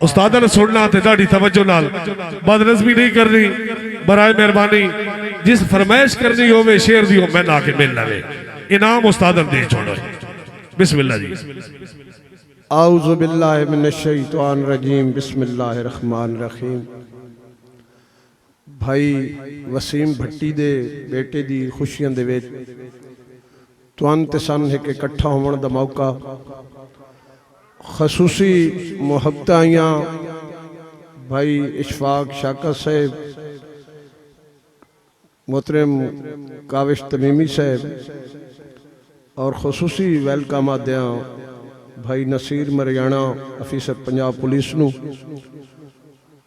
उस्ताद ने सुनना ते दाढ़ी तवज्जो नाल बदनज़मी नहीं करनी बराए मेहरबानी जिस फरमाइश करनी होवे शेर दी मैं ना के मिल लवे इनाम उस्ताद ने दे छोड़ो बिस्मिल्लाह जी आऊज़ु बिल्लाहि मिनश शैतानिर रजीम बिस्मिल्लाहिर रहमानिर रहीम। भाई वसीम भट्टी दे बेटे दी खुशियां दे विच तुहां ते सन एक इकट्ठा होने दा मौका खसूसी मुहब्बत आइयां भाई इशफाक शाकर साहब मोहतरम काविश तमीमी साहब और खसूसी वेलकम आद्या भाई नसीर मरियाना अफीसर पंजाब पुलिस नू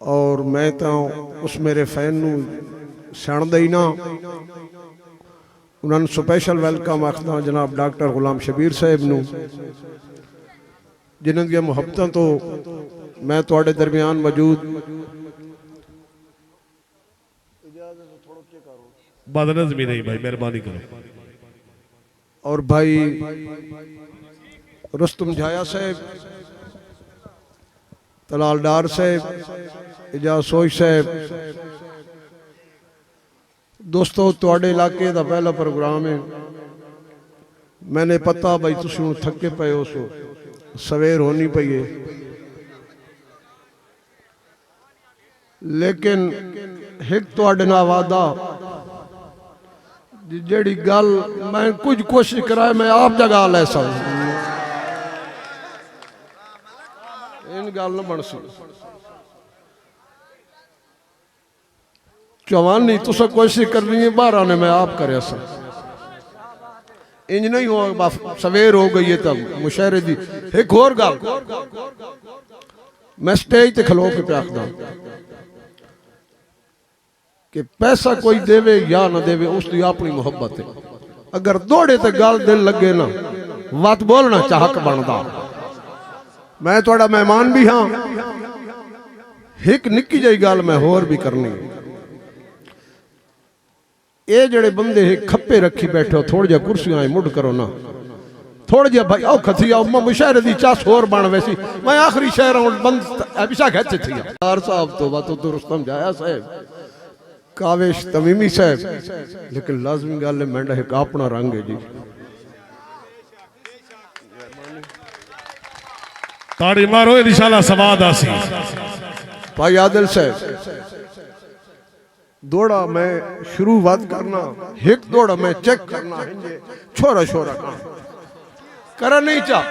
और मैं तो उस मेरे फैन नू सणदा ही ना उन्होंने स्पैशल वेलकम आखदा जनाब डॉक्टर गुलाम शबीर साहब नू जिन्हां दी मुहब्बतां तो मैं तुहाडे दरमियान मौजूद बदनज़मी नहीं भाई मेहरबानी करो और भाई रुस्तम झाया साहब तलाल डार साहब एजाज सोच साहब दोस्तों तुहाडे इलाके का पहला प्रोग्राम है मैंने पता भाई तुसीं हुण थके पे हो सो सवेर होनी पई है लेकिन एक तुहाडे नाल वादा जेड़ी गल मैं कुछ कोशिश कराए मैं आप जगह लै सकदा इन गल न बन सी चौहान नहीं तुसा कोशिश करनी है बाहर आने मैं आप करे इंज नहीं हो बस सवेर हो गई है तब मुशायरे दी एक और गल मैं स्टेज ते खलो के पे आखदा कि पैसा कोई देवे या ना देवे उसकी अपनी मुहब्बत है अगर दौड़े तो गल दिल लगे ना वत बोलना चाहक बनता मैं थोड़ा मेहमान भी हाँ एक निक्की जी गल मैं होर भी करनी ये जड़े बंदे खप्पे रखी बैठे हो थोड़ी जी कुर्सियां मुड करो ना थोड़ा जी भाई आओ खथी आओ मुशायरे दी चास होर बन वैसी मैं आखिरी शहर बंद अभिषा खेच थी साहब तो बात तो रुस्तम झाया साहब काविश तमीमी साहब लेकिन लाजमी गल है मैं एक अपना रंग है जी ताड़ी मारो इंशाल्लाह सवाद आसी भाई आदिल साहब दौड़ा मैं शुरुआत करना एक दौड़ा मैं चेक करना हिंजे छोरा छोरा करा नहीं चाह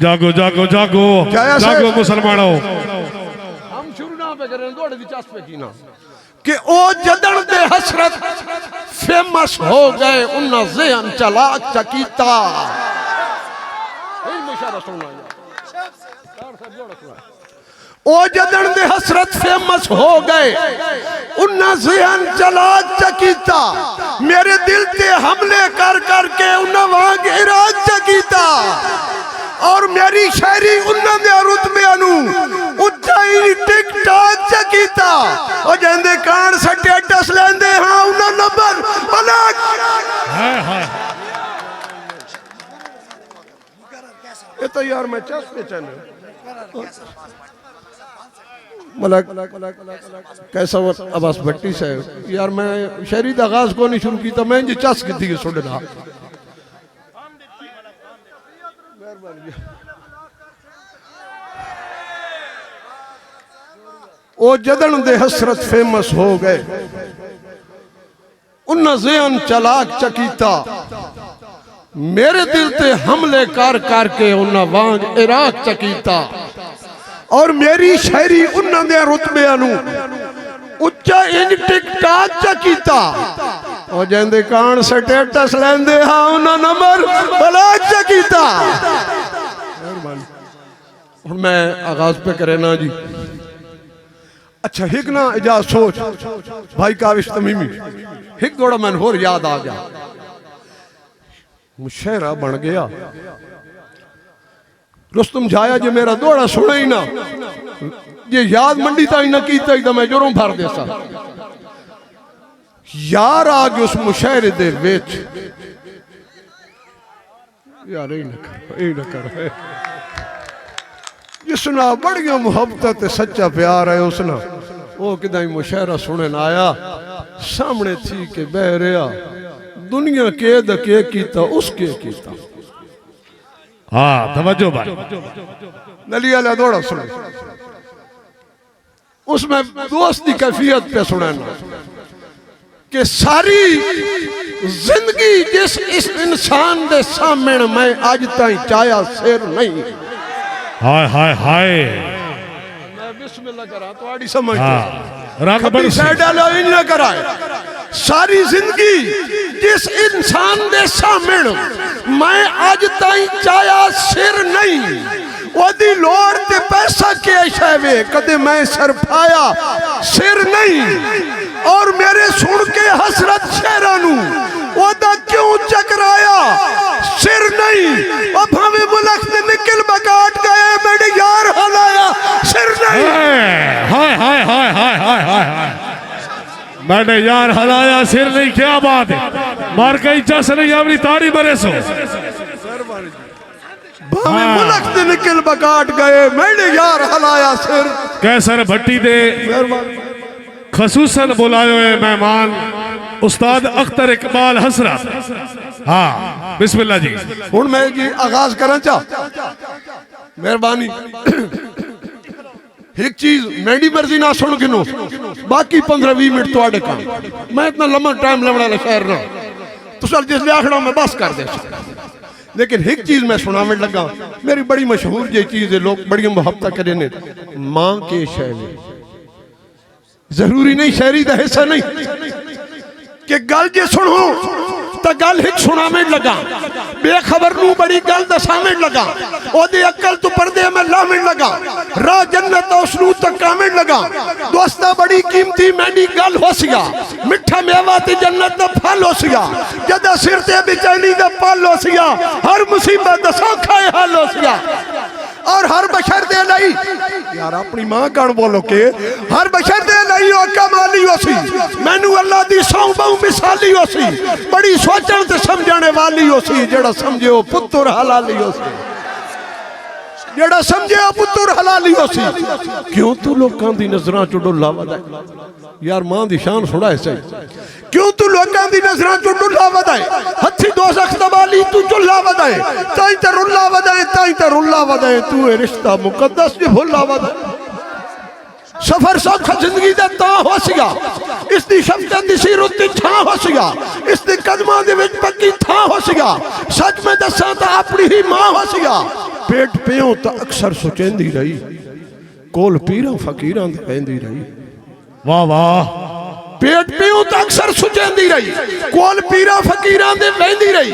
जागो जागो जागो जागो मुसलमानों हम शुरू ना पे करें दौड़े दी चास पे की ना कि ओ जदन दे हसरत फेमस हो गए उन्ना ज़हन चला चकीता यही मुशायरा सुनना ओ जदन दे हसरत फेमस हो गए उन्ना ज़हन चला चकीता मेरे दिल ते हमले कर करके उन्ना वांग इराद चकीता और मेरी शायरी उन्ना दे रुतबे अनु उच्चाई टिक टाक चकीता ओ जंदे कान स्टेटस लेंदे हां उन्ना नंबर बलक हाय हाय ये तो यार मैं चस पे चल मलक कैसा अब्बास भट्टी साहब यार मैं शायरी दा आगाज को नहीं शुरू किया मैं जी चस की थी सुनना ओ जदन दे हसरत फेमस हो गए उन्ना ज़हन चलाक चकीता मेरे दिल ते हमले कर करके उन्ना वांग इराक चकीता और मेरी शायरी उन्ना दे रुतबे अनु उच्चा इन टिक टाक चकीता ओ जेंदे कान स्टेटस लेंदे हां उन्ना नंबर ब्लॉक चकीता और मैं आगाज पे करे ना जी अच्छा हिक ना इजाज सोच भाई काविश तमीमी हिक थोड़ा मैंने होर याद आ गया मुशायरा बन गया रुस्तम झाया जो मेरा दौड़ा सुना ही ना ये याद मंडी ताई ना कीता तो मैं जोरों भर दे सा यार आ गए उस मुशायरे दे विच यार यही ना कर जिसना बड़िया मुहब्बत सच्चा प्यार है उसना वो किदा मुशायरा सुने आया सामने थी के बह रहा दुनिया कैद के कीता उसके कीता। हाँ तवज्जो भाई नलिया ला दौड़ा सुन उसमें दोस्त की कैफियत पे सुनाना कि सारी जिंदगी जिस इस इंसान दे सामने मैं आज ताई चाया सिर नहीं। हाय हाय हाय मैं बिस्मिल्लाह करा तो आड़ी समझ रंग बड़ साइड डालो इन ना कराए सारी जिंदगी जिस इंसान दे सामने मैं आज ताई चाया सिर नहीं ओदी लोड़ ते पैसा के शैवे कदे मैं सर पाया सिर नहीं और मेरे सुन के हसरत शहरानू ओदा क्यों चकराया सिर नहीं और भावे मुल्क ने निकल बकाट गए मेरे यार हलाया सिर नहीं। हाय हाय हाय हाय हाय हाय मैंने यार हलाया सिर नहीं क्या बात है मार कहीं चस नहीं अपनी ताड़ी मरे सो भावे मुल्क ने निकल बकाट गए मैंने यार हलाया सिर कैसर भट्टी दे खसूसन बुलायो है मेहमान उस्ताद अख्तर इकबाल हसरत। हाँ बिस्मिल्लाह जी हुण मैं जी आगाज करना चाह मेहरबानी एक चीज मेरी मर्जी ना सुन गिनो बाकी 15-20 मिनट तो काम मैं इतना लंबा टाइम लवड़ा शहर ना तो सर जिस आखड़ा मैं बस कर दे लेकिन एक चीज मैं सुनाने लगा मेरी बड़ी मशहूर ये चीज है लोग बड़ी मुहब्बत करे ने मां के शहर जरूरी नहीं शहरी का हिस्सा नहीं कि गल जे सुनो तो गल हिक सुनावे लगा बेखबर नू बड़ी गल दसावे लगा ओदी अक्ल तो पर्दे में लावे लगा राह जन्नत उसनू तकावे लगा दोस्ता बड़ी कीमती मैंडी गल हो सिया मिठा मेवा ते जन्नत दा फल हो सिया जदा सिर ते बेचैनी दा पल हो सिया हर मुसीबत दा सौखा हल हो सिया और हर बशर दे लई यार अपनी मां कण बोलो के हर बशर दे लई ओ कमाली हो सी मैनू अल्लाह दी सौ बहु मिसाली हो सी बड़ी सोचण ते समझने वाली हो सी जेड़ा समझे ओ पुत्र हलाली हो सी जेड़ा समझे ओ पुत्र हलाली हो सी क्यों तू लोकां दी नजरां चों डुल्ला वधाए यार मां दी शान सुना है सही क्यों तू लोकां दी नजरां चों डुल्ला वधाए हथी दोज़ख दबाली तू चुल्ला वधाए ताई ते रुल्ला वधाए ताई ते रुल्ला वधाए तू ए रिश्ता मुकद्दस जे भुल्ला वधाए सफर सौखा जिंदगी दा ता हो सिया इस दी शफकत दी सीरत दी छां हो सिया इस दे कदमां दे विच पक्की थां हो सिया सच में दसां तां अपनी ही मां हो सिया पेट पियो तां अक्सर सोचेंदी रही कोल पीरां फकीरां दे वेंदी रही वाह वाह पेट पियो तां अक्सर सोचेंदी रही कोल पीरां फकीरां दे वेंदी रही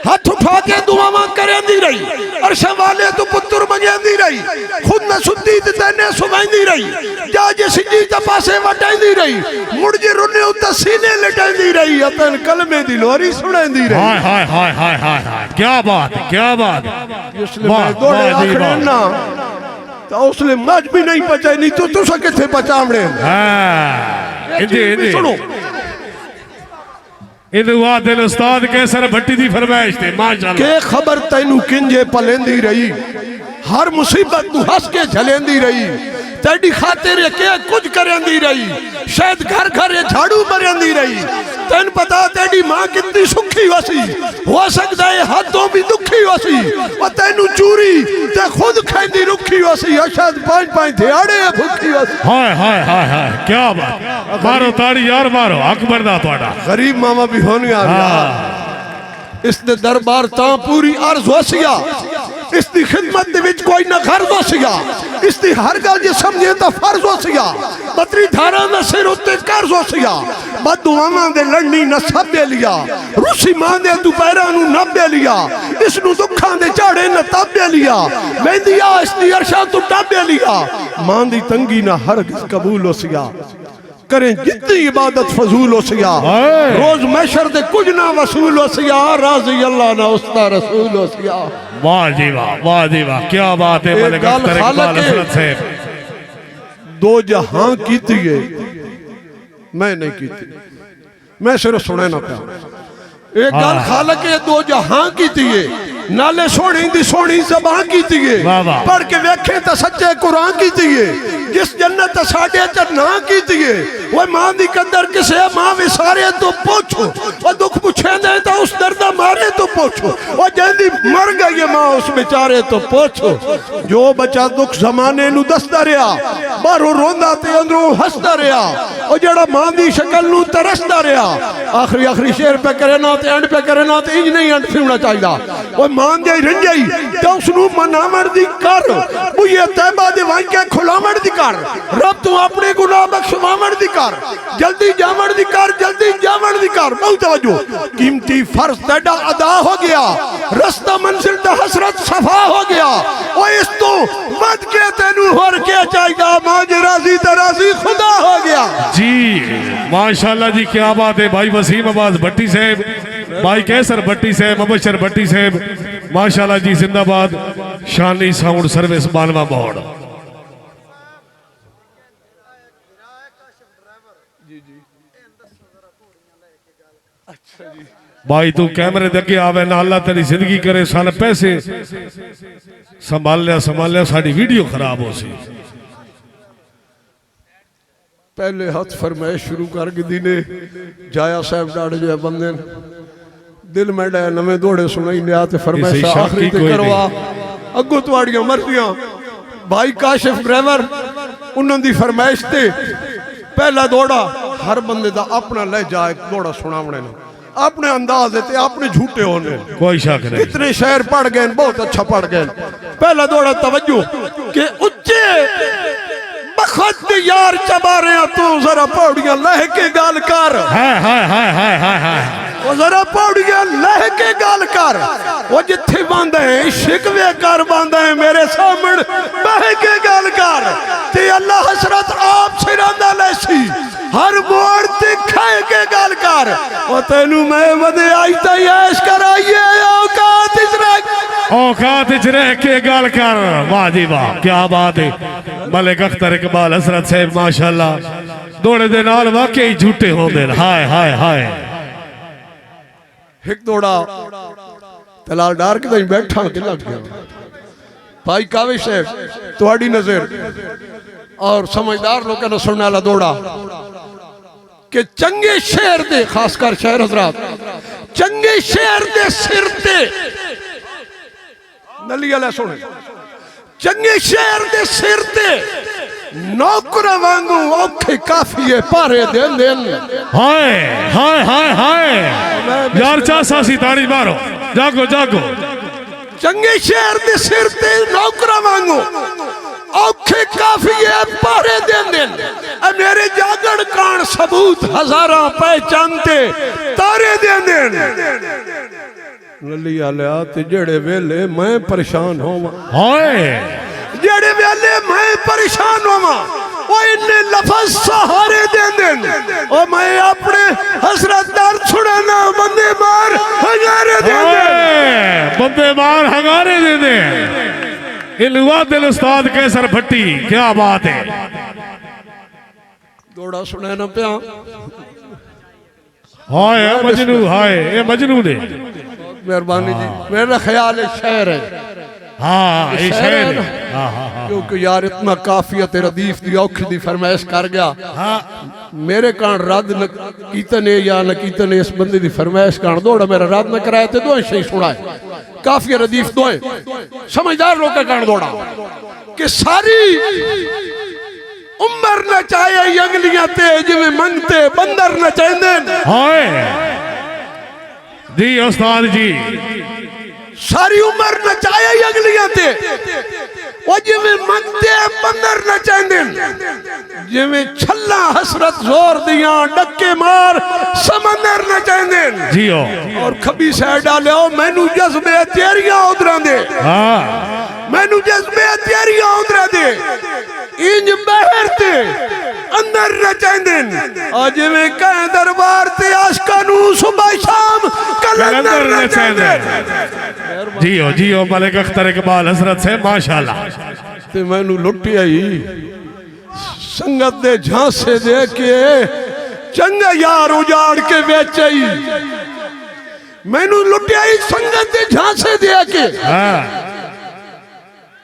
हाथ उठा के दुआवां करेंदी रही अर्श वाले तो पुत्र मंगेंदी रही खुद न सुती ते तने सुवांदी रही जा जे सिजी ते पासे वटांदी रही मुड़ जे रुने उते सीने लटांदी रही अतन कलमे दी लोरी सुनांदी रही। हाय हाय हाय हाय हाय हाय क्या बात है क्या बात है इसलिए मैं दौड़े आखड़े ना तो उसले मज भी नहीं पचाई नहीं तो तुसा किथे पचावणे। हां इंदे सुनो इनवा दिल उस्ताद कैसर भट्टी दी फरमाइश थे माशाअल्लाह के खबर तैनू किंजे पलेंदी रही हर मुसीबत तू हंस के झलेंदी रही तेरी खातिर के कुछ करेंदी रही शायद घर घर झाड़ू मरेंदी रही तेन पता तेरी मां कितनी सुखी होसी हो सकता है हाथों भी दुखी होसी और तेनू चूरी ते खुद खांदी रुखी होसी शायद 5-5 दिहाड़े भूखी होसी। हाय हाय हाय हाय क्या बात मारो ताड़ी यार मारो अकबर दा तोड़ा गरीब मामा भी होने आ रहा इसने दरबार ता पूरी अर्ज होसिया इसकी खिदमत दे विच कोई ना गर्ज होसिया इसकी हर गल जे समझे तो फर्ज होसिया बतरी धारा ना सिर उत्ते कर्ज होसिया बदुआवां दे लड़नी न सबे लिया रूसी मां दे दुपहरां नु नब्बे लिया इसनु दुखां दे झाड़े न ताबे लिया वेंदिया इसदी अरशा तू टाबे लिया मां दी तंगी ना हरगिज़ कबूल होसिया करें जितनी इबादत फजूल हो सिया रोज महशर दे कुछ ना वसूल हो सिया राजी अल्लाह ना उसका रसूल हो सिया। वाह जी वाह क्या बात है मलिक अख्तर इकबाल हसरत साहब दो जहां कीती है मैं नहीं कीती मैं सिर्फ सुने ना पाया एक गल खालक दो जहां कीती है नाले सोनी दी सोनी ज़बान की थी वाह वाह। पढ़ के वेखे तो सच्चे कुरान की थी जिस जन्नत साढ़े च ना की थी वो मां दी कदर किसे मां विसारे तो पूछो वो दुख पुछे दे तो उस दर्द मारे तो पूछो वो जल्दी मर गई है मां उस बेचारे तो पूछो जो बच्चा दुख जमाने नु दसदा रहा बाहरों रोंदा ते अंदरों हसदा रहा और जड़ा मां दी शक्ल नु तरसदा रहा आखिरी आखिरी शेर पे करे ना ते एंड पे करे ना ते इंज नहीं एंड फिरना चाहिदा वो मां दे रंजाई ते उस नु मनावण दी कर बुए तैबा दे वां के खुलावण दी कर रब तू अपने गुनाह बख्शवावण दी कर जल्दी जावण दी कर जल्दी जावण दी कर बहुत तवज्जो कीमती फर्ज तेरा अदा हो गया रास्ता मंजिल दा हसरत सफा हो गया ओ इस तो वध के तेनू होर के चाहिदा मां जे राजी ते राजी खुदा हो गया जी माशाल्लाह जी क्या बात है भाई वसीम अब्बास भट्टी साहब भाई कैसर भट्टी साहब मुबशर भट्टी साहब माशाल्लाह जी जिंदाबाद शानी साउंड सर्विस बालवा मोड़ भाई तू कैमरे दे अगे आवे ना अल्लाह तेरी जिंदगी करे सन पैसे संभालिया साडी वीडियो खराब हो सी पहले हाथ फरमाइश शुरू कर दी ने जाया साहब डाड़े जो बंदे दिल में डे नवे दौड़े सुनाई लिया ते फरमाइश आखिरी ते करवा अगो तुहाड़ियां मर्जियां भाई काशिफ ड्राइवर उन्हां दी फरमाइश ते पहला दौड़ा हर बंदे दा अपना लहजा एक दौड़ा सुनावणे ने अपने अंदाज ते अपने झूठे होने कोई शक नहीं इतने शेर पढ़ गए बहुत अच्छा पढ़ गए पहला दौड़ा तवज्जो के उच्चे बखत यार चबारे तू जरा पौड़ियां लह के गाल कर वो जरा पौड़ियां लह के गाल कर वो जिथे बांधे शिकवे कर बांधे मेरे सामने बह के गाल कर ते अल्लाह हसरत आप सिरांदा लैसी हर मोड़ ते खाए के गाल कर ओ तेनू मैं वदे आई ता ऐश कराइए औकात इच रह के गाल कर वाह जी वाह क्या बात है मलिक अख्तर इकबाल हसरत साहब माशाल्लाह दौड़े दे नाल वाकई झूठे होंदे हाय हाय हाय एक दौड़ा तलाल डार के बैठा के लग गया भाई कावे साहब तुहाड़ी नजर और समझदार लोगों ने सुनने वाला दौड़ा कि चंगे शेर दे खासकर शहर हजरात चंगे शेर दे सिर ते नली वाला सुने चंगे शेर दे सिर ते नौकर वांगू औखे काफिए पारे देन देन हाय हाय हाय हाय यार चासा सी ताड़ी मारो जागो जागो चंगे शेर दे सिर ते नौकर वांगू औखे काफिए पारे देन देन मेरे जागड़ कान सबूत हजारां पहचानते तारे देन देन नली आलिया ते जेड़े वेले मैं परेशान होवां हाय जेड़े वेले मैं परेशान होवां ओ इन्ने लफ्ज सहारे देन देन ओ मैं अपने हसरत दर्द छुड़ाना बंदे मार हंगारे देन देन बंदे मार हंगारे दे दे इलवा दिल उस्ताद कैसर भट्टी क्या बात है दौड़ा सुना ना पिया हाय मजनू हाय ये मजनू ने मेहरबानी जी मेरा ख्याल है शहर है हाँ ये शहर है क्योंकि यार इतना काफियत रदीफ दी औखी दी फरमाइश कर गया हाँ मेरे कान रद्द न कीतने या न कीतने इस बंदे दी फरमाइश कान दौड़ा मेरा रद्द न कराए ते दो सही सुनाए काफियत रदीफ दो समझदार लोग का कान दौड़ा कि सारी उम्र न चाहे अंगलियां ते जिवें मंगते बंदर न चाहते हाय जी उस्ताद जी सारी उम्र न चाहे अगलियां ते ओ जिवें मंगते बंदर न चाहते जिवें छल्ला हसरत जोर दियां डक्के मार समंदर न चाहते जियो और खबी साइड डाले मैनू जज्बे तेरियां उधरां दे हाँ मैनू जज्बे तेरियां उधरां दे इंज बहर ते अंदर न चाहते और जिवें कह दरबार ते आशिकां नू सुबह शाम कलंदर न चाहते जियो जियो मलिक अख्तर इकबाल हसरत से माशाल्लाह ते मैनू लुटिया ही संगत दे झांसे दे के चंगा यार उजाड़ के बेचई मैनू लुटिया ही संगत दे झांसे दे के हाँ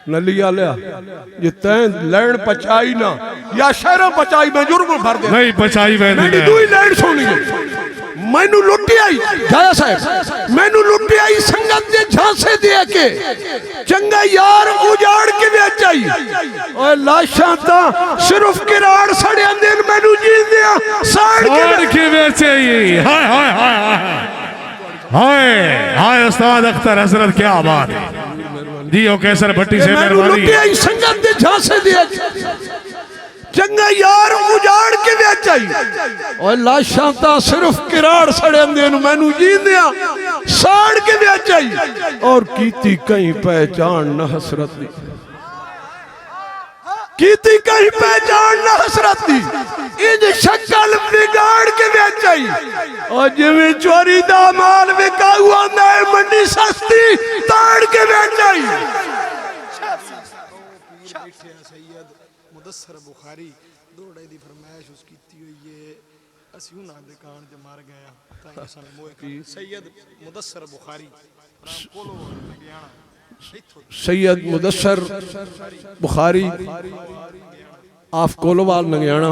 नलिया लिया ये तैन लैंड पचाई ना या शहर पचाई मैं जुर्म भर दे नहीं बचाई मैंने मैंने दूई लैंड सुनी मैनू लुटिया ही जाया साहब मैनू लुटिया ही संगत दे झांसे दे के चंगा यार उजाड़ के बेच आई और लाशां ता सिर्फ किराड़ सड़े दिन मैनू जी दिया साड़ के बेचे ही हाय हाय हाय हाय हाय उस्ताद अख्तर हजरत क्या बात है जी ओ कैसर भट्टी से मेहरबानी लुटिया ही संगत दे झांसे दे चंगा यार उजाड़ के बेच आई और लाशां ता सिर्फ किराड़ सड़े दिन मैनू जी दिया साड़ के बेच आई और कीती कहीं पहचान न हसरत दी कीती कहीं पहचान न हसरत दी इज शक्ल बिगाड़ के बेच आई और जिवें चोरी दा माल विका हुआ है मंडी सस्ती ताड़ के बेच आई सैयद मुदस्सर बुखारी दौड़े दी फरमाइश उस कीती हुई है ਅਸੀਂ ਉਹਨਾਂ ਦੇ ਕਾਣ ਤੇ ਮਰ ਗਏ ਆ ਤਾਂ ਸਾਨੂੰ ਮੋਏ सैयद मुदस्सर बुखारी नाम कोलो लगियाना सैयद मुदस्सर बुखारी आफ कोलोवाल नंगियाना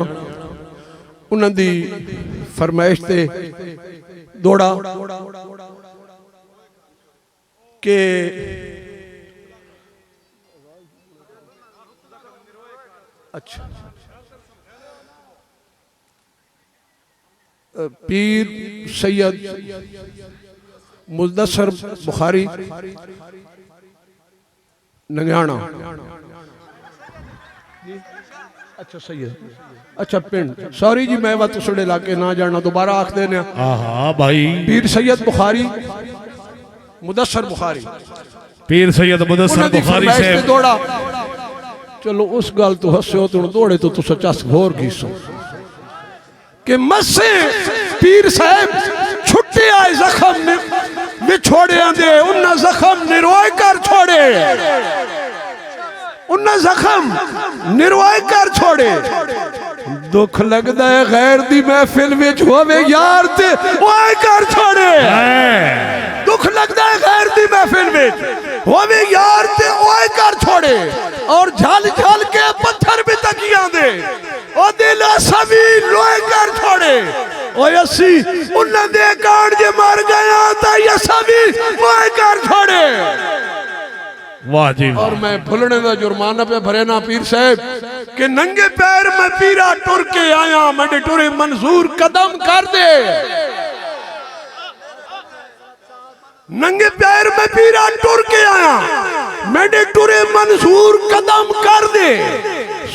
उन्हां दी फरमाइश ते दौड़ा के अच्छा पीर सैयद मुदस्सर बुखारी नंगियाना अच्छा सैयद अच्छा पिंड सॉरी जी मैं वत सुड़े इलाके ना जाना दोबारा आख देने हाँ हाँ भाई पीर सैयद बुखारी मुदस्सर बुखारी पीर सैयद मुदस्सर बुखारी से दौड़ा चलो उस गल तो हस्यो तुम दौड़े तो तू सचास घोर की सो कि मसे पीर साहब छुट्टे आए जख्म विछोड़े दे उन्ना जख्म निरोए कर छोड़े उन्ना जख्म निरोए कर छोड़े दुख लगदा है गैर दी महफिल विच होवे यार ते ओए कर छोड़े दुख लगदा है गैर दी महफिल विच होवे यार ते ओए कर छोड़े और झल झल के पत्थर भी तकियां दे ओ दिल सभी लोए कर छोड़े ओए असी उन्ना दे कांड जे मर गया ता ये सभी ओए कर छोड़े वाह जी और मैं भुलने का जुर्माना पे भरे ना पीर साहब के नंगे पैर में पीरा टुर के आया मेरे टुरे मंजूर कदम कर दे नंगे पैर में पीरा टुर के आया मेरे टुरे मंजूर कदम कर दे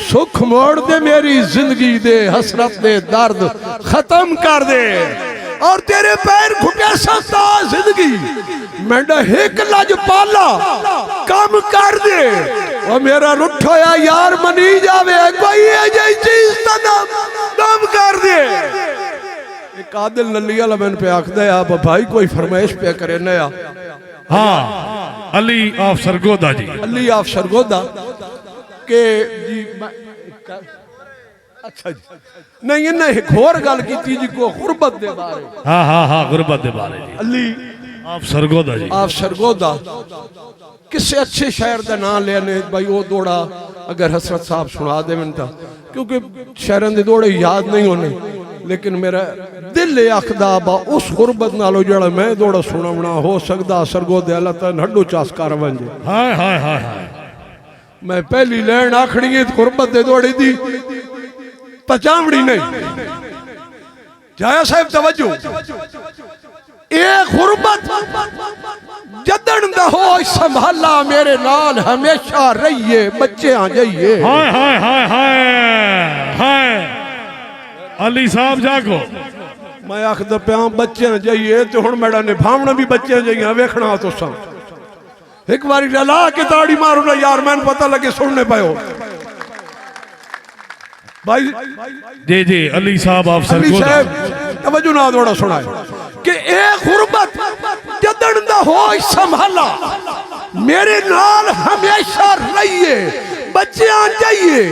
सुख मोड़ दे मेरी जिंदगी दे हसरत दे दर्द खत्म कर दे और तेरे पैर घुटे सकता जिंदगी मेरा हिक लज पाला कम कर दे और मेरा रुठोया यार मनी जावे कोई ऐसी चीज दम कर दे एक आदिल नली वाला मैंने पे आखदा आप भाई कोई फरमाइश पे करे नया हाँ अली ऑफ सरगोदा जी अली ऑफ सरगोदा के जी अच्छा जी नहीं इन्हें एक होर गल की जी को गुरबत दे बारे हाँ हाँ हाँ गुरबत दे बारे जी अली आप सरगोदा जी आप सरगोदा किसी अच्छे शहर का नाम लेने भाई वो दौड़ा अगर हसरत साहब सुना दे मिनटा क्योंकि शहरों के दौड़े याद नहीं होने लेकिन मेरा दिल आखदा बा उस गुरबत नालों जड़ा मैं दौड़ा सुनावना हो सकता सरगोदे अल्लाह तन हड्डो चास कर वंजे हाय हाय हाय हाय मैं पहली लैन आखनी है गुरबत दे दौड़ी दी पचावड़ी नहीं जाया साहब तवज्जो ए गुरबत जदन दा हो संभाला मेरे नाल हमेशा रहिए बच्चे आ जाइए हाय हाय हाय हाय हाय अली साहब जागो मैं आखदा पिया बच्चे जाइए तो हुण मेरा निभावना भी बच्चे जाइए वेखना तो सब एक बारी डला के ताड़ी मारो ना यार मैंने पता लगे सुनने पायो भाई जी जी अली साहब आप अली सरगोदा साहब तवज्जो ना थोड़ा सुनाए कि ए गुरबत जदन दा हो संभाला मेरे नाल हमेशा रहिए बच्चे आ जाइए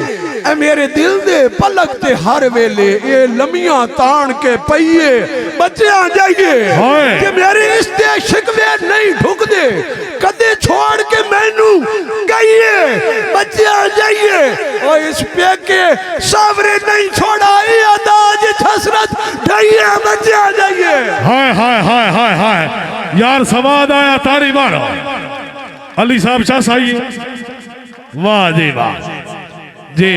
ए मेरे दिल दे पलक ते हर वेले ये लमियां तान के पईए बच्चियां जाइए कि मेरे रिश्ते शिकवे नहीं ढुकदे कदे छोड़ के मैनू गईए बच्चियां जाइए और इस पेके सावरे नहीं छोड़ा ये अदाज हसरत ढाइए बच्चियां जाइए। हाय हाय हाय हाय हाय यार सवाद आया तारी मारो अली साहब शाह साई वाह जी वाह जी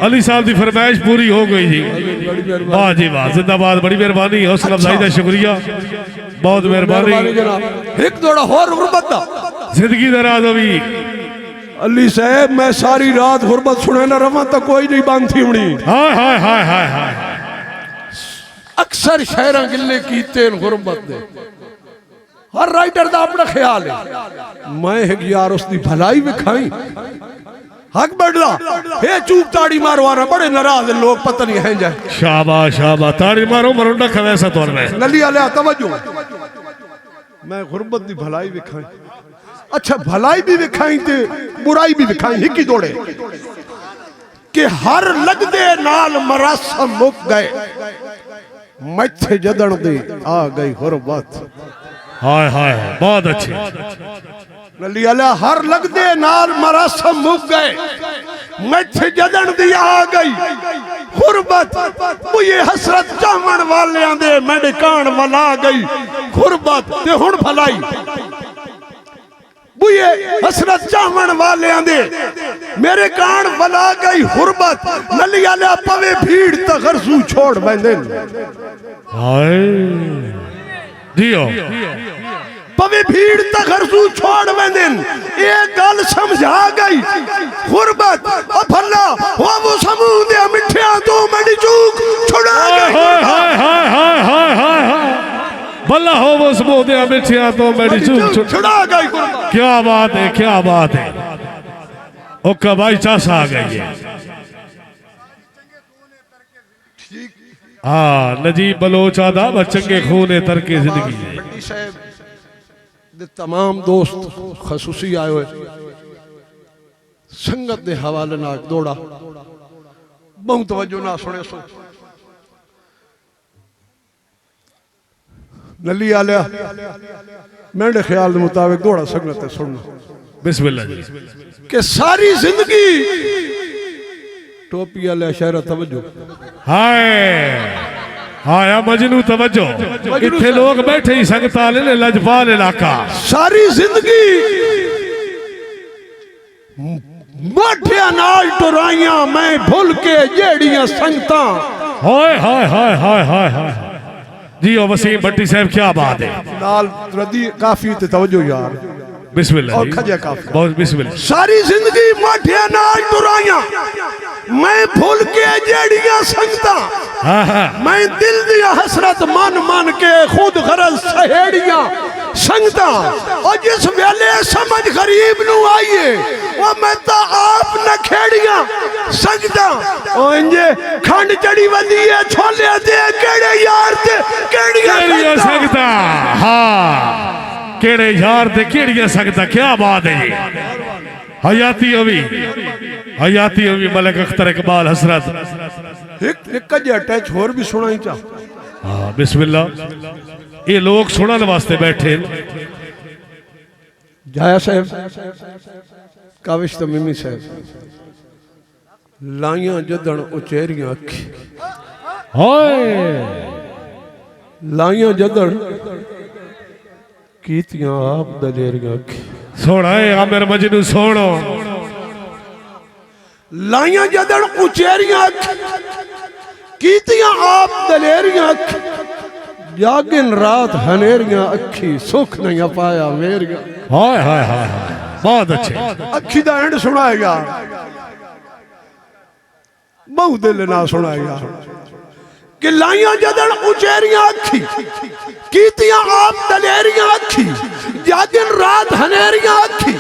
अली साहब की फरमाइश पूरी हो गई जी वाह जी वाह जिंदाबाद बड़ी मेहरबानी हौसला अफजाई का शुक्रिया बहुत मेहरबानी एक थोड़ा और गुरबत जिंदगी दराज होवी अली साहब मैं सारी रात गुरबत सुने ना रवा तो कोई नहीं बांधी होनी हाय हाय हाय हाय हाय अक्सर शायरा गिले कीते गुरबत दे हर राइटर का अपना ख्याल है मैं एक यार उसकी भलाई विखाई हक बढ़ला हे चूप ताड़ी मारवाना बड़े नाराज लोग पता नहीं है जाए शाबाश शाबाश ताड़ी मारो मरुंडा खवैसा तौर में नली आले तवज्जो मैं गुरबत की भलाई विखाई अच्छा भलाई भी विखाई ते बुराई भी विखाई हिकी दौड़े कि हर लगदे नाल मरासम मुक गए मथे जदन दी आ गई गुरबत हाय हाय बहुत अच्छे नली आला हर लगदे नाल मरासम मुक गए मथे जदन दी आ गई गुरबत मुझे हसरत चावण वालियां दे मेरे कान वला गई गुरबत ते हुण भलाई बुए हसरत चावण वालियां दे मेरे कान वला गई गुरबत नली आला पवे भीड़ तगरसू छोड़ बैंदे हाय दियो पवे भीड़ तगरसू छोड़ बैंदे ये गल समझा गई गुरबत ओ भला वो समूह दे मिठिया तो मेरी चूक छुड़ा गई हाय हाय हाय हाय हाय हाय हाय भला हो वो समूह दे मिठिया तो मेरी चूक छुड़ा गई गुरबत क्या बात है क्या बात है ओ कबाई चासा आ गई है हाँ नजीब बलोच आदा चंगे खून तरके जिंदगी है तमाम दोस्त खसूसी आए हुए संगत के हवाले ना दौड़ा बहुत तवज्जो ना सुने सो नली आलिया मेरे ख्याल के मुताबिक दौड़ा संगत सुनना बिस्मिल्लाह जी कि सारी जिंदगी टोपी वाले शहर तवज्जो हाय हाय मजनू तवज्जो इतने लोग बैठे ही संगता ले लजपाल इलाका सारी जिंदगी माठिया नाल टुराइया मैं भूल के जेड़ियां संगता हाय हाय हाय हाय हाय हाय जी ओ वसीम भट्टी साहब क्या बात है नाल रदी काफी ते तवज्जो यार बिस्मिल्लाह और खजा काफी बहुत बिस्मिल्लाह सारी जिंदगी माठिया नाल टुराइया मैं भूल के जेड़ियां संगता हाँ हाँ मैं दिल दिया हसरत मन मन के खुद गरज सहेड़ियां संगता और जिस वेले समझ गरीब नु आइए वो मैं तो आप न खेड़ियां संगता ओ इंजे खंड चढ़ी वदी है छोले दे केड़े यार ते केड़ियां संगता हाँ केड़े यार ते केड़ियां संगता क्या बात है जी हयाती अभी मलिक अख्तर इकबाल हसरत एक अटैच होर भी सुना ही चाह हाँ बिस्मिल्लाह ये लोग सुनने वास्ते बैठे जाया साहब काविश तो मिमी साहब लाइया जदन उचेरियां अखी हाय लाइया जदन कीतियां आप दलेरियां अखी सोना है आमिर मजनू सोनो लाइया जदन उचेरियां अखी कीतियां आप दलेरियां अखी जागिन रात हनेरियां अखी सुख नहीं पाया मेरियां हाय हाय हाय हाय बहुत अच्छे अखी दा एंड सुनाएगा बहुत दिल ना सुनाएगा कि लाइया जदन उचेरियां अखी कीतियां आप दलेरियां अखी जागिन रात हनेरियां अखी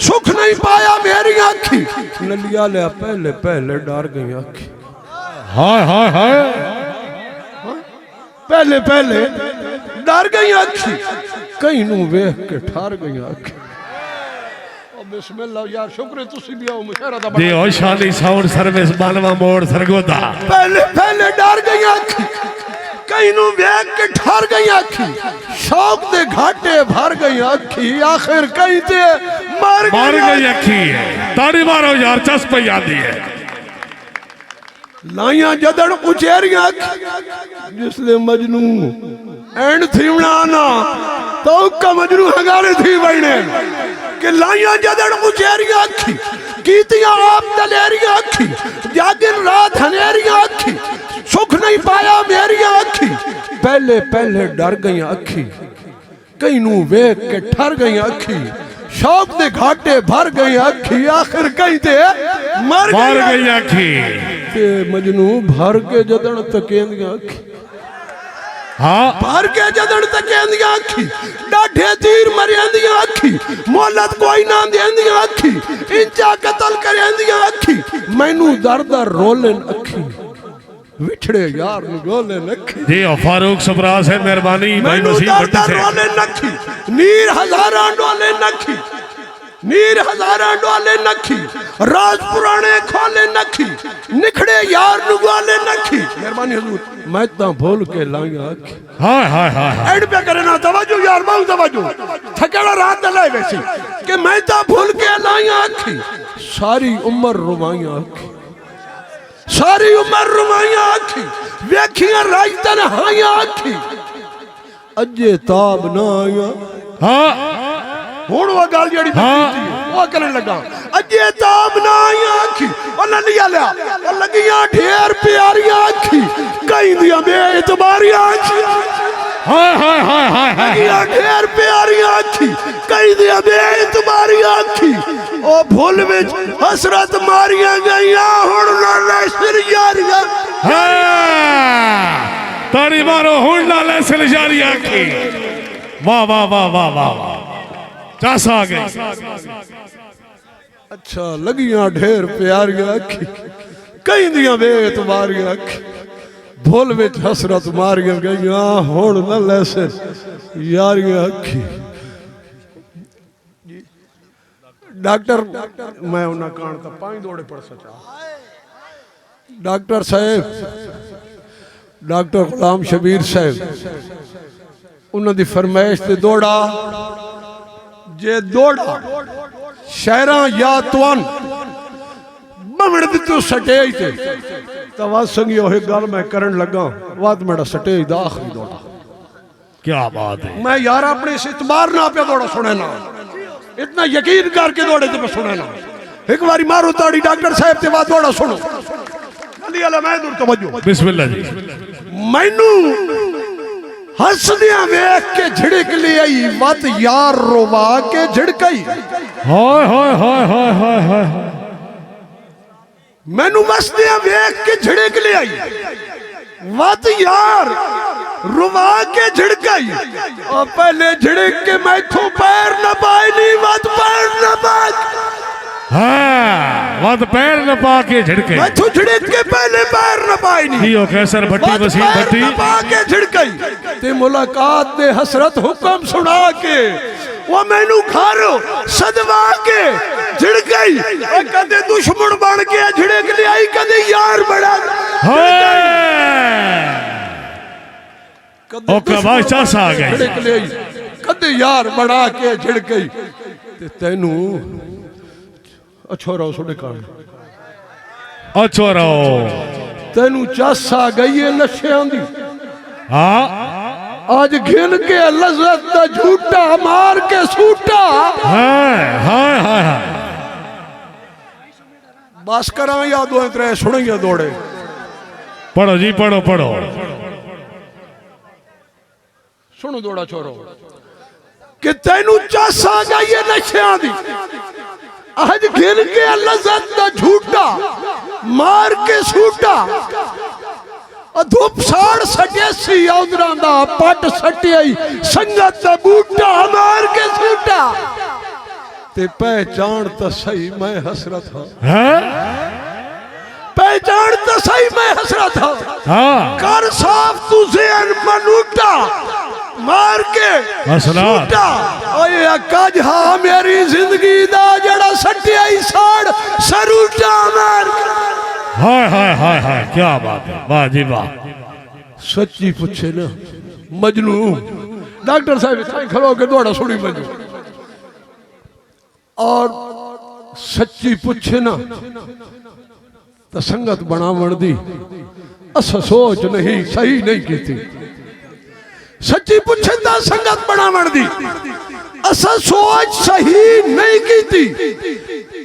सुख नहीं पाया मेरियां अखी नलिया ले पहले पहले डर गई अखी हाय हाय हाय पहले पहले डर गई अखी कहीं नू वेख के ठहर गई अखी बिस्मिल्लाह यार शुक्र तुसी भी आओ मुशहरा दा जी ओ शानी साउंड सर्विस बालवा मोड़ सरगोदा। पहले डर गई अखी कई नू वेख के ठर गई अखी शौक दे घाटे भर गई अखी आखिर कई ते मर गई अखी ताड़ी मारो यार चस पई आंदी है लाइया जदड़ उचेरिया जिसले मजनू एंड थी बनाना तो का मजनू हगारे थी बने कि लाइया जदड़ उचेरिया अखी कीतियां आप दलेरिया अखी जागिन रात हनेरिया अखी सुख नहीं पाया मेरी अखी पहले डर गई अखी कई नू वेख के ठर गई अखी शौक दे घाटे भर गई अखी आखिर कई ते मर गई अखी ते मजनू भर के जदन तकेंदियां अखी हाँ भर के जदन तकेंदियां अखी डाढे तीर मरियांदियां अखी मोहलत कोई ना देंदियां अखी इंचा कत्ल करेंदियां अखी मैनू दर रोलन अखी विछड़े यार गोले नखी जी फारूक सबराज है मेहरबानी भाई नसीब भट्टी से रोले नखी नीर हजारा डोले नखी नीर हजारा डोले नखी राज पुराने खोले नखी निखड़े यार नुगोले नखी मेहरबानी हुजूर मैं ता भूल के लाया अखी हाय हाय हाय एड पे करे ना तवज्जो यार बहुत तवज्जो थकेड़ा रात ले वैसी कि मैं ता भूल के लाया अखी सारी उम्र रुवाया अखी सारी उम्र रुमाया आखी वेखियां राजतन हाया आखी अजे ताब ना आया हाँ हुण वो गल जेड़ी वो करन लगा अजे ताब ना आया आखी ओ लिया लिया ओ लगियां ढेर प्यारियां आखी कई दियां बेइतबारियां आखी हाय हाय हाय हाय हाय ढेर प्यारियां आखी कई दियां बेइतबारियां आखी ओ भूल विच हसरत मारियां गईयां हुण नाले सिर यारियां ताड़ी मारो हुण नाले सिर यारियां की वाह वाह वाह वाह वाह चस आ गई अच्छा लगियां ढेर प्यारियां आखी कई दियां बेइतबारियां आखी भूल विच हसरत मारियां गईयां हुण नाले सिर यारियां आखी डॉक्टर मैं उन्हें कान तो पाई दौड़े पड़ सचा डॉक्टर साहब डॉक्टर गुलाम शबीर साहब उन्होंने फरमाइश से दौड़ा जे दौड़ा शहरा या तुअन बमण दितो स्टेज ते तो वाद संगी ओहे गल मैं करन लगा वाद मेरा स्टेज दा आखिरी दौड़ा क्या बात है मैं यार अपने इस इतबार ना पे दौड़ा सुने ना इतना यकीन करके दौड़े थे सुने ना एक बारी मारो ताड़ी डॉक्टर साहब ते बात दौड़ा सुनो जल्दी वाला मैं दूर तवज्जो बिस्मिल्लाह जी मैनू हंसदियां वेख के झिड़क ले आई मत यार रोवा के झिड़कई हाय हाय हाय हाय हाय हाय मैनू हंसदियां वेख के झिड़क ले आई मत यार रुवा के झिड़कई और पहले झिड़क के मैथों पैर न पाए नहीं मत पैर न पाए हाँ मत पैर न पा के झिड़के मैथों झिड़क के पहले पैर न पाए नहीं जियो कैसर भट्टी वसीम भट्टी पा के झिड़कई ते मुलाकात दे हसरत हुक्म सुना के वो मैनू खारो सदवा के झिड़कई और कदे दुश्मन बन के झिड़क ले आई कदे यार बड़ा चस आ गई कदे यार बड़ा के झिड़कई ते तैनू अछोरा सुने कान अछोरा तैनू चस आ गई है नशेआं दी हाँ आज घिन के लज़्ज़त दा झूठा मार के सूटा हाय हाय हाय बस करा या दो त्रै सुनिया दौड़े पढ़ो जी पढ़ो पढ़ो सुनो दौड़ा छोरो कि तैनू चस आ गई है नशेआं दी आज घिन के लज़्ज़त दा झूठा मार के सूटा धूप साड़ सटे सी औदरा दा पट सटियाई संगत दा बूटा मार के सूटा ते पहचान तो सही मैं हसरत हाँ पहचान तो सही मैं हसरत हाँ कर साफ तुझे मनूटा मार के असलात। छूटा ओए अकाज हाँ मेरी जिंदगी दा जड़ा सटिया ही साड़ सरूटा मार हाय हाय हाय हाय, क्या बात है, वाह जी वाह। सच्ची पूछे ना मजनू डॉक्टर साहब इतना खड़ो के दौड़ा सुनी मजनू और सच्ची पूछे ना तो संगत बनावण दी असा सोच नहीं सही नहीं की थी। सच्ची पूछे तो संगत बनावण दी असा सोच सही नहीं की थी।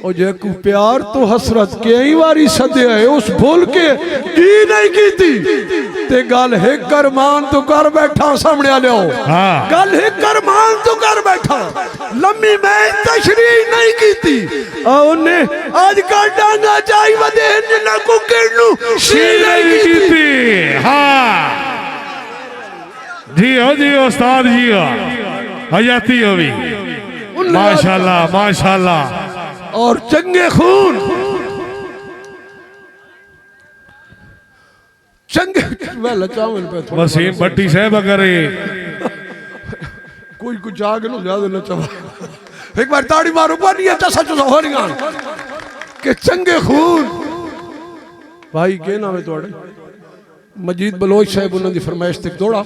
और जे को प्यार तो हसरत कई बारी सदे है उस भूल के की नहीं की थी। ते गल है कर मान तो कर बैठा सामने आ लियो। हाँ। गल है कर मान तो कर बैठा लम्बी मैं तशरीह नहीं की थी। उन्हें आज का डांगा चाई बदे जिन्ना को केड़ू सी नहीं की थी। हाँ जी उस्ताद जी हयाती होवी, माशाल्लाह माशाल्लाह। और चंगे खून चंगे वेल चावल पे वसीम भट्टी साहब अगर कोई कुछ आगे ना ज्यादा न चवा एक बार ताड़ी मारो पानी है चसा चसा हो रही के चंगे खून भाई के नाम है तोड़े मजीद बलोच साहब उन्होंने फरमाइश तक दौड़ा।